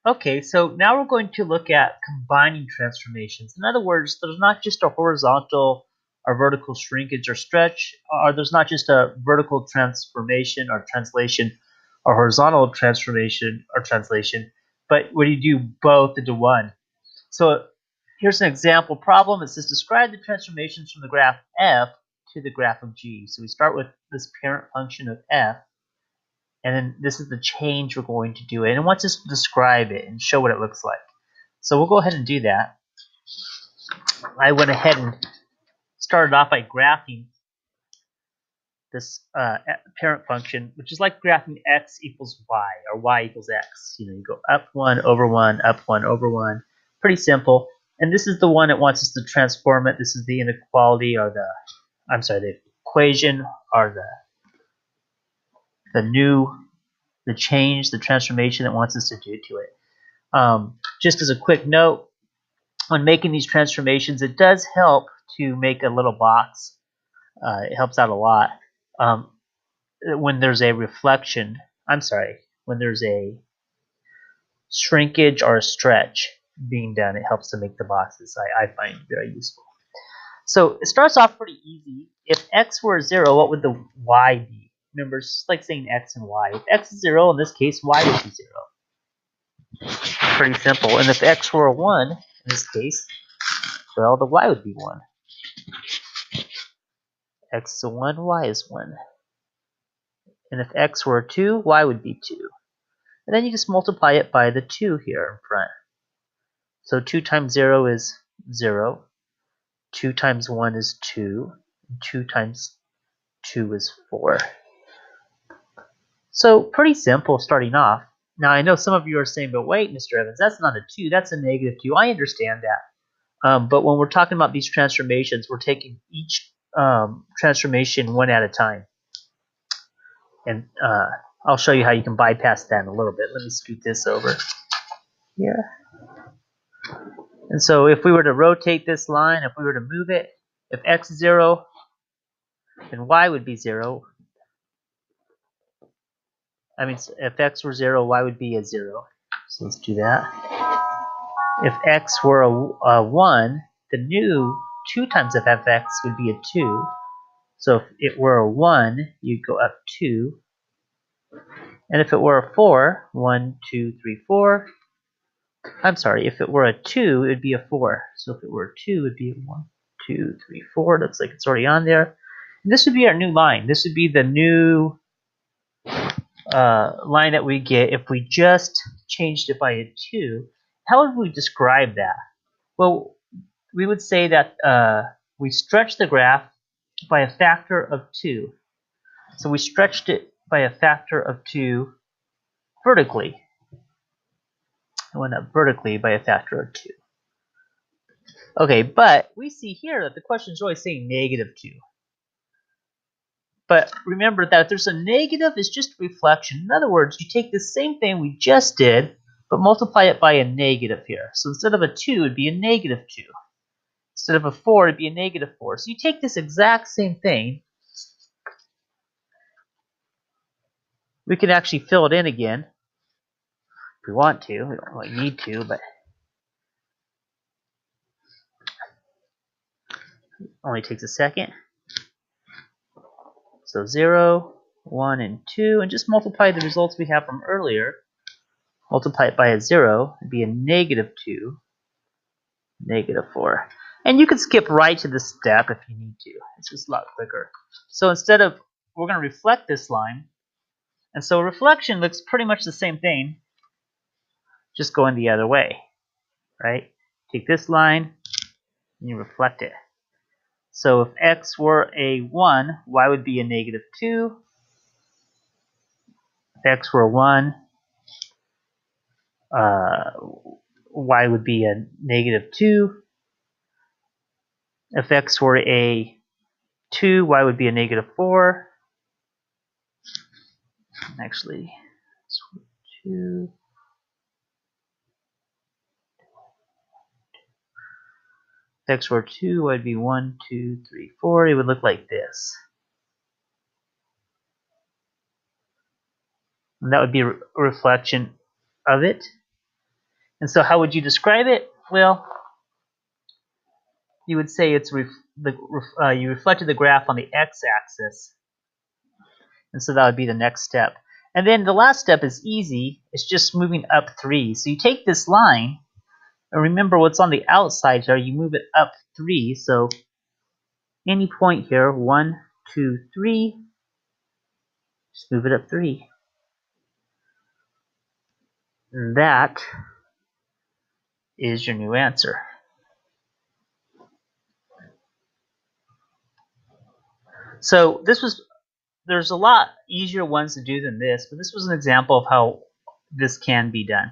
Okay, so now we're going to look at combining transformations. In other words, there's not just a horizontal or vertical shrinkage or stretch, or there's not just a vertical transformation or translation or horizontal transformation or translation, but when you do both into one. So here's an example problem. It says describe the transformations from the graph f to the graph of g. So we start with this parent function of f, and then this is the change we're going to do. And it wants us to describe it and show what it looks like. So we'll go ahead and do that. I went ahead and started off by graphing this parent function, which is like graphing x equals y or y equals x. You go up 1 over 1, up 1 over 1. Pretty simple. And this is the one that wants us to transform it. This is the inequality or the equation or the change, the transformation that wants us to do to it. Just as a quick note, when making these transformations, it does help to make a little box. It helps out a lot. When there's a reflection, when there's a shrinkage or a stretch being done, it helps to make the boxes. I find very useful. So it starts off pretty easy. If x were 0, what would the y be? Remember, it's just like saying x and y. If x is 0, in this case, y would be 0. Pretty simple. And if x were a 1, in this case, well, the y would be 1. X is a 1, y is 1. And if x were a 2, y would be 2. And then you just multiply it by the 2 here in front. So 2 times 0 is 0. 2 times 1 is 2. 2 times 2 is 4. So pretty simple starting off. Now I know some of you are saying, but wait, Mr. Evans, that's not a 2, that's a negative 2. I understand that. But when we're talking about these transformations, we're taking each transformation one at a time. And I'll show you how you can bypass that in a little bit. Let me scoot this over here. And so if we were to rotate this line, if we were to move it, if x is 0, then y would be 0. I mean, if x were 0, y would be a 0. So let's do that. If x were a 1, the new 2 times f(x) would be a 2. So if it were a 1, you'd go up 2. And if it were a 4, 1, 2, 3, 4. I'm sorry, if it were a 2, it would be a 4. So if it were a 2, it would be a 1, 2, 3, 4. Looks like it's already on there. And this would be our new line. This would be the new line that we get if we just changed it by a 2. How would we describe that? Well, we would say that we stretch the graph by a factor of 2. So we stretched it by a factor of 2 vertically. It went up vertically by a factor of 2. Okay, but we see here that the question is always saying negative 2. But remember that if there's a negative, it's just a reflection. In other words, you take the same thing we just did, but multiply it by a negative here. So instead of a 2, it'd be a negative 2. Instead of a 4, it'd be a negative 4. So you take this exact same thing. We can actually fill it in again if we want to. We don't really need to, but it only takes a second. So 0, 1, and 2, and just multiply the results we have from earlier. Multiply it by a 0, it'd be a negative 2, negative 4. And you can skip right to this step if you need to. It's just a lot quicker. So instead of, we're going to reflect this line. And so reflection looks pretty much the same thing, just going the other way, right? Take this line, and you reflect it. So if x were a 1, y would be a negative 2. If x were a 1, y would be a negative 2. If x were a 2, y would be a negative 4. Actually, 2. If x were 2, y would be 1, 2, 3, 4. It would look like this. And that would be a reflection of it. And so how would you describe it? Well, you would say it's you reflected the graph on the x-axis. And so that would be the next step. And then the last step is easy. It's just moving up 3. So you take this line, and remember what's on the outside here, you move it up 3. So any point here, 1, 2, 3, just move it up 3. That is your new answer. So there's a lot easier ones to do than this, but this was an example of how this can be done.